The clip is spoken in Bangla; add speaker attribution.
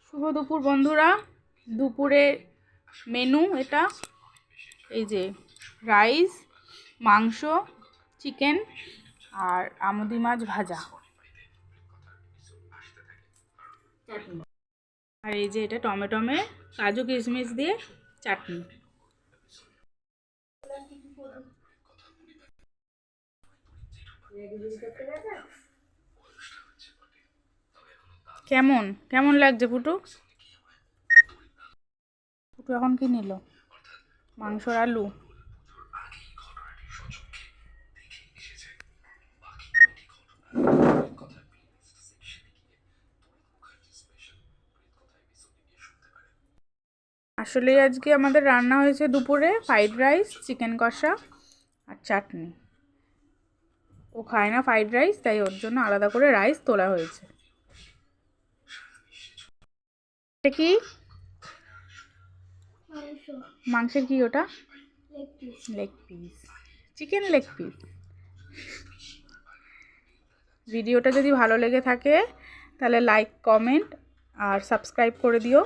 Speaker 1: শুভ দুপুর বন্ধুরা। দুপুরে মেনু এটা, এই যে রাইস, মাংস, চিকেন আর আমুদি মাছ ভাজা, আর এই যে এটা টমেটোমে কাজু কিশমিশ দিয়ে চাটনি। কেমন কেমন লাগছে পুটু? পুটু এখন কি নিল? মাংসর আলু। আসলে আজকে আমাদের রান্না হয়েছে দুপুরে ফ্রাইড রাইস, চিকেন কষা আর চাটনি। ও খায় না ফ্রাইড রাইস, তাই ওর জন্য আলাদা করে রাইস তোলা হয়েছে। এটা কি মাংসের কি ওটা? Leg piece, chicken leg piece. ভিডিওটা যদি ভালো লেগে থাকে তাহলে লাইক, কমেন্ট আর সাবস্ক্রাইব করে দিও।